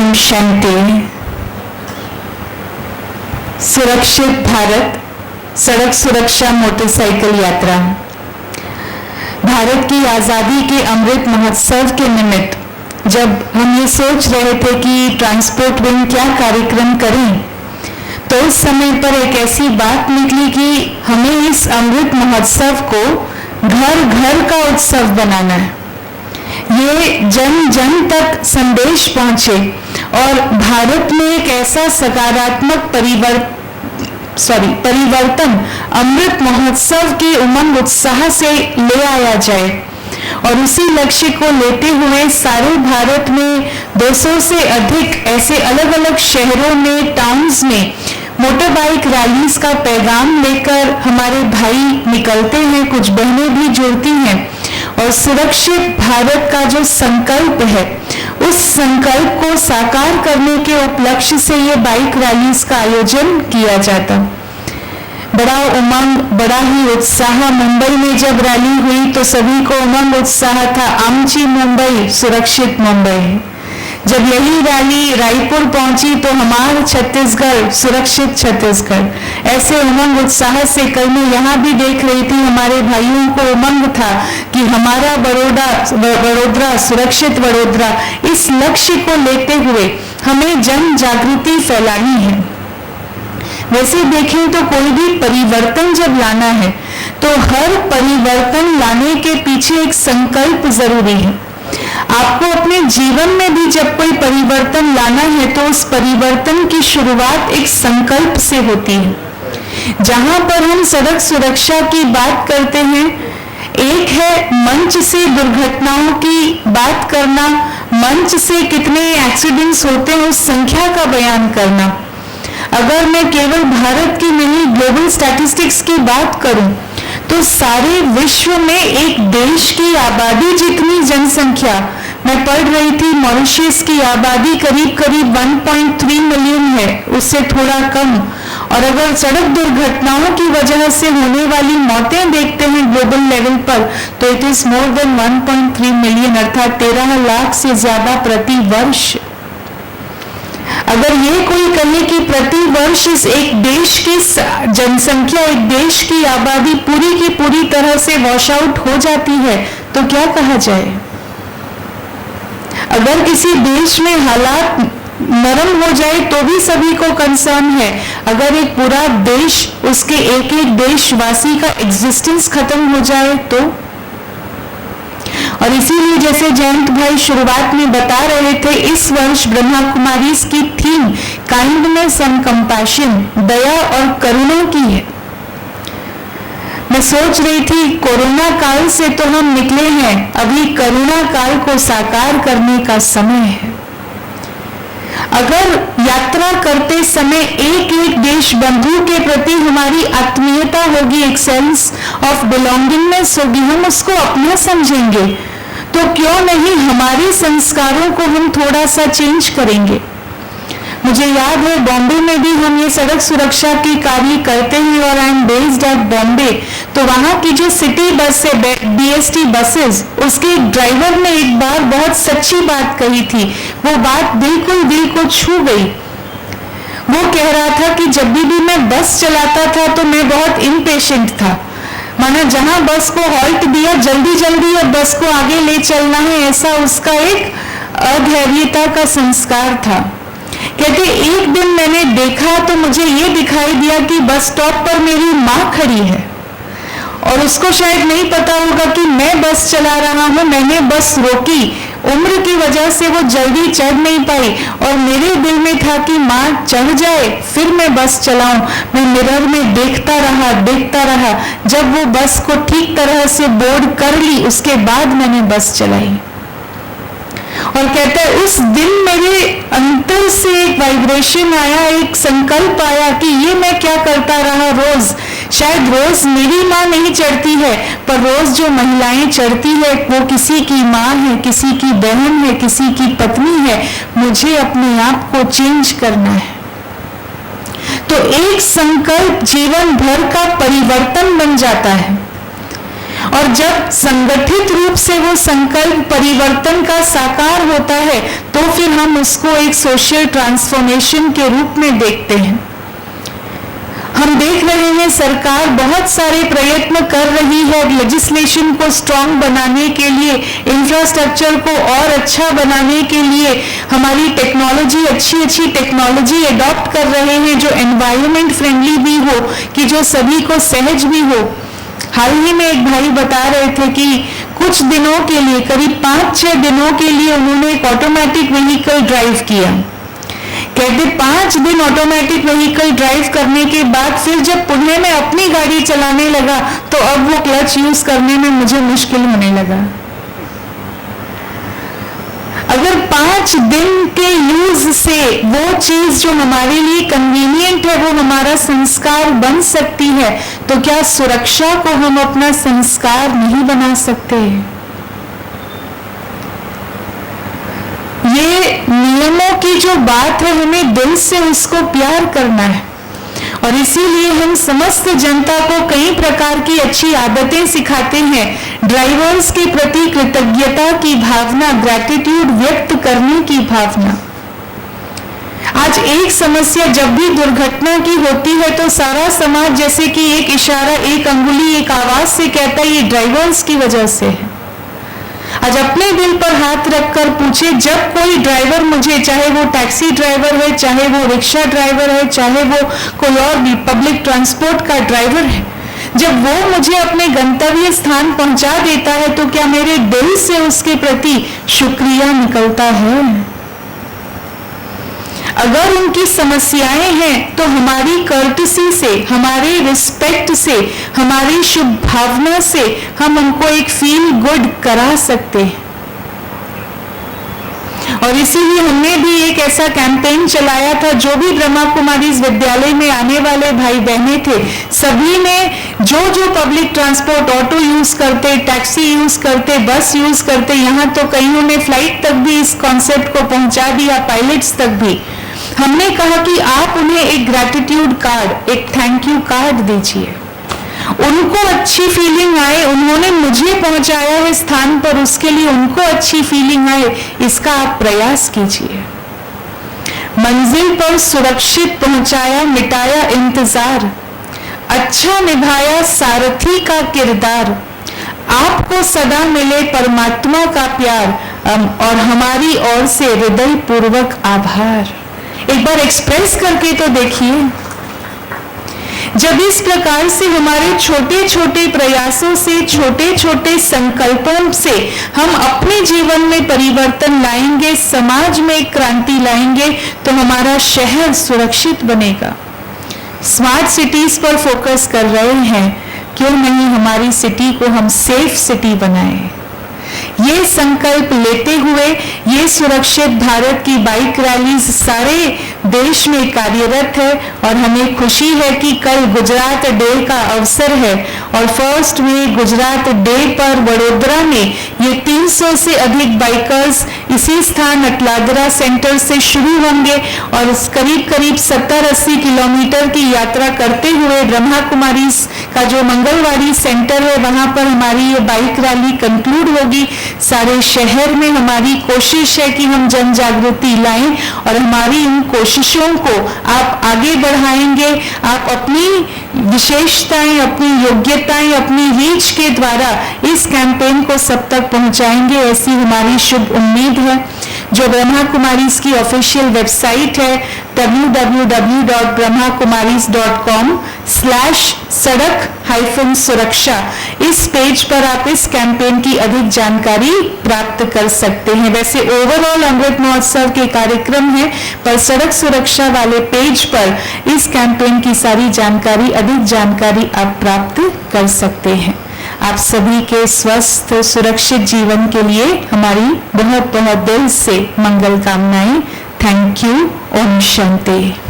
ओम शांति। सुरक्षित भारत सड़क सुरक्षा मोटरसाइकिल यात्रा। भारत की आज़ादी के अमृत महोत्सव के निमित्त जब हम ये सोच रहे थे कि ट्रांसपोर्ट विंग क्या कार्यक्रम करें, तो उस समय पर एक ऐसी बात निकली कि हमें इस अमृत महोत्सव को घर घर का उत्सव बनाना है। ये जन जन तक संदेश पहुंचे और भारत में एक ऐसा सकारात्मक परिवर्तन अमृत महोत्सव के उमंग उत्साह से ले आया जाए। और उसी लक्ष्य को लेते हुए सारे भारत में 200 से अधिक ऐसे अलग अलग शहरों में, टाउन्स में मोटर बाइक रैलीज का पैगाम लेकर हमारे भाई निकलते हैं, कुछ बहनें भी जुड़ती हैं और सुरक्षित भारत का जो संकल्प है, उस संकल्प को साकार करने के उपलक्ष्य से ये बाइक रैलीज का आयोजन किया जाता। बड़ा उमंग, बड़ा ही उत्साह। मुंबई में जब रैली हुई तो सभी को उमंग उत्साह था, आमची मुंबई, सुरक्षित मुंबई। जब यही रैली रायपुर पहुंची तो हमारा छत्तीसगढ़, सुरक्षित छत्तीसगढ़। ऐसे उमंग उत्साह से कल मैं यहाँ भी देख रही थी, हमारे भाइयों को उमंग था कि हमारा वडोदरा, सुरक्षित वडोदरा। इस लक्ष्य को लेते हुए हमें जन जागृति फैलानी है। वैसे देखें तो कोई भी परिवर्तन जब लाना है तो हर परिवर्तन लाने के पीछे एक संकल्प जरूरी है। आपको अपने जीवन में भी जब कोई परिवर्तन लाना है तो उस परिवर्तन की शुरुआत एक संकल्प से होती है। जहां पर हम सड़क सुरक्षा की बात करते हैं, एक है मंच से दुर्घटनाओं की बात करना, मंच से कितने एक्सीडेंट्स होते हैं उस संख्या का बयान करना। अगर मैं केवल भारत की नहीं, ग्लोबल स्टैटिस्टिक्स की बात करूं तो सारे विश्व में एक देश की आबादी जितनी जनसंख्या, मैं पढ़ रही थी मॉरिशस की आबादी करीब 1.3 मिलियन है, उससे थोड़ा कम। और अगर सड़क दुर्घटनाओं की वजह से होने वाली मौतें देखते हैं ग्लोबल लेवल पर तो it is more than 1.3 million, अर्थात 13 लाख से ज्यादा प्रति वर्ष। अगर ये कोई कहे कि प्रति वर्ष इस एक देश की जनसंख्या, एक देश की आबादी पूरी की पूरी तरह से वॉश आउट हो जाती है तो क्या कहा जाए। अगर किसी देश में हालात नरम हो जाए तो भी सभी को कंसर्न है। अगर एक पूरा देश, उसके एक एक देशवासी का एग्जिस्टेंस खत्म हो जाए तो। और इसीलिए जैसे जयंत भाई शुरुआत में बता रहे थे, इस वर्ष ब्रह्मा कुमारीज की थीम काइंडनेस एंड कंपैशन, दया और करुणा की है। मैं सोच रही थी कोरोना काल से तो हम निकले हैं, अभी करुणा काल को साकार करने का समय है। अगर यात्रा करते समय एक एक देश बंधु के प्रति हमारी आत्मीयता होगी, एक सेंस ऑफ बिलोंगिंगनेस होगी, हम उसको अपना समझेंगे, तो क्यों नहीं हमारे संस्कारों को हम थोड़ा सा चेंज करेंगे। मुझे याद है बॉम्बे में भी हम ये सड़क सुरक्षा की कार्य करते हैं और I am based eight Bombay. तो वहाँ की जो सिटी बस है, BST बसेस, उसके ड्राइवर ने एक बार बहुत सच्ची बात कही थी। वो बात बिल्कुल दिल को छू गई। वो कह रहा था कि जब भी मैं बस चलाता था तो मैं बहुत इम्पेशेंट था, माना जहां बस को हॉल्ट दिया जल्दी जल्दी अब बस को आगे ले चलना है, ऐसा उसका एक अधैर्यता का संस्कार था। कहते एक दिन मैंने देखा तो मुझे ये दिखाई दिया कि बस स्टॉप पर मेरी माँ खड़ी है और उसको शायद नहीं पता होगा कि मैं बस चला रहा हूँ। मैंने बस रोकी, उम्र की वजह से वो जल्दी चढ़ नहीं पाई और मेरे दिल में था कि माँ चढ़ जाए फिर मैं बस चलाऊं। मैं मिरर में देखता रहा। जब वो बस को ठीक तरह से बोर्ड कर ली उसके बाद मैंने बस चलाई। और कहता है उस दिन मेरे अंतर से एक वाइब्रेशन आया, एक संकल्प आया कि ये मैं क्या करता रहा रोज। शायद रोज मेरी माँ नहीं चढ़ती है, पर रोज जो महिलाएं चढ़ती है वो किसी की माँ है, किसी की बहन है, किसी की पत्नी है। मुझे अपने आप को चेंज करना है। तो एक संकल्प जीवन भर का परिवर्तन बन जाता है। और जब संगठित रूप से वो संकल्प परिवर्तन का साकार होता है तो फिर हम उसको एक सोशल ट्रांसफॉर्मेशन के रूप में देखते हैं। हम देख रहे हैं सरकार बहुत सारे प्रयत्न कर रही है लेजिस्लेशन को स्ट्रांग बनाने के लिए, इंफ्रास्ट्रक्चर को और अच्छा बनाने के लिए, हमारी टेक्नोलॉजी अच्छी टेक्नोलॉजी अडॉप्ट कर रहे हैं जो एनवायरनमेंट फ्रेंडली भी हो, कि जो सभी को सहज भी हो। हाल ही में एक भाई बता रहे थे कि कुछ दिनों के लिए, करीब 5-6 दिनों के लिए उन्होंने एक ऑटोमेटिक व्हीकल ड्राइव किया। कहते 5 दिन ऑटोमेटिक व्हीकल ड्राइव करने के बाद फिर जब पुणे में अपनी गाड़ी चलाने लगा तो अब वो क्लच यूज करने में मुझे मुश्किल होने लगा। अगर 5 दिन के यूज से वो चीज जो हमारे लिए कन्वीनियंट है वो हमारा संस्कार बन सकती है, तो क्या सुरक्षा को हम अपना संस्कार नहीं बना सकते? ये नियमों की जो बात है, हमें दिल से उसको प्यार करना है और इसीलिए हम समस्त जनता को कई प्रकार की अच्छी आदतें सिखाते हैं। ड्राइवर्स के प्रति कृतज्ञता की भावना, ग्रैटिट्यूड व्यक्त करने की भावना। आज एक समस्या जब भी दुर्घटना की होती है तो सारा समाज जैसे कि एक इशारा, एक अंगुली, एक आवाज से कहता है ये ड्राइवर्स की वजह से है। आज अपने दिल पर हाथ रखकर पूछे, जब कोई ड्राइवर मुझे, चाहे वो टैक्सी ड्राइवर है, चाहे वो रिक्शा ड्राइवर है, चाहे वो कोई और भी पब्लिक ट्रांसपोर्ट का ड्राइवर है, जब वो मुझे अपने गंतव्य स्थान पहुंचा देता है तो क्या मेरे दिल से उसके प्रति शुक्रिया निकलता है? अगर उनकी समस्याएं हैं तो हमारी कर्टसी से, हमारे रिस्पेक्ट से, हमारी शुभ भावना से हम उनको एक फील गुड करा सकते हैं। और इसीलिए हमने भी एक ऐसा कैंपेन चलाया था, जो भी ब्रह्मा कुमारीज विद्यालय में आने वाले भाई बहने थे, सभी ने जो जो पब्लिक ट्रांसपोर्ट, ऑटो यूज करते, टैक्सी यूज करते, बस यूज करते, यहाँ तो कईयों ने फ्लाइट तक भी इस कॉन्सेप्ट को पहुंचा दिया, पायलट्स तक भी। हमने कहा कि आप उन्हें एक ग्रैटिट्यूड कार्ड, एक थैंक यू कार्ड दीजिए, उनको अच्छी फीलिंग आए, उन्होंने मुझे पहुंचाया है स्थान पर, उसके लिए उनको अच्छी फीलिंग आए, इसका आप प्रयास कीजिए। मंजिल पर सुरक्षित पहुंचाया, मिटाया इंतजार, अच्छा निभाया सारथी का किरदार, आपको सदा मिले परमात्मा का प्यार और हमारी ओर से हृदय पूर्वक आभार। एक बार एक्सप्रेस करके तो देखिए। जब इस प्रकार से हमारे छोटे छोटे प्रयासों से, छोटे छोटे संकल्पों से हम अपने जीवन में परिवर्तन लाएंगे, समाज में क्रांति लाएंगे, तो हमारा शहर सुरक्षित बनेगा। स्मार्ट सिटीज पर फोकस कर रहे हैं, क्यों नहीं हमारी सिटी को हम सेफ सिटी बनाएं। ये संकल्प लेते हुए ये सुरक्षित भारत की बाइक रैलीज सारे देश में कार्यरत है और हमें खुशी है कि कल गुजरात डे का अवसर है और 1 मई गुजरात डे पर वडोदरा में ये 300 से अधिक बाइकर्स इसी स्थान अटलादरा सेंटर से शुरू होंगे और करीब 70-80 किलोमीटर की यात्रा करते हुए ब्रह्मा कुमारी का जो मंगलवाड़ी सेंटर है वहां पर हमारी ये बाइक रैली कंक्लूड होगी। सारे शहर में हमारी कोशिश है कि हम जन जागृति लाएं और हमारी इन कोशिशों को आप आगे बढ़ाएंगे। आप अपनी विशेषताएं, अपनी योग्यताएं, अपनी रीच के द्वारा इस कैंपेन को सब तक पहुंचाएंगे, ऐसी हमारी शुभ उम्मीद है। जो ब्रह्मा कुमारीज की ऑफिशियल वेबसाइट है www.brahmakumaris.com/sadak-सुरक्षा, इस पेज पर आप इस कैंपेन की अधिक जानकारी प्राप्त कर सकते हैं। वैसे ओवरऑल अमृत महोत्सव के कार्यक्रम है, पर सड़क सुरक्षा वाले पेज पर इस कैंपेन की सारी जानकारी, अधिक जानकारी आप प्राप्त कर सकते हैं। आप सभी के स्वस्थ सुरक्षित जीवन के लिए हमारी बहुत बहुत दिल से मंगल कामनाएं। Thank you. ओम शांति।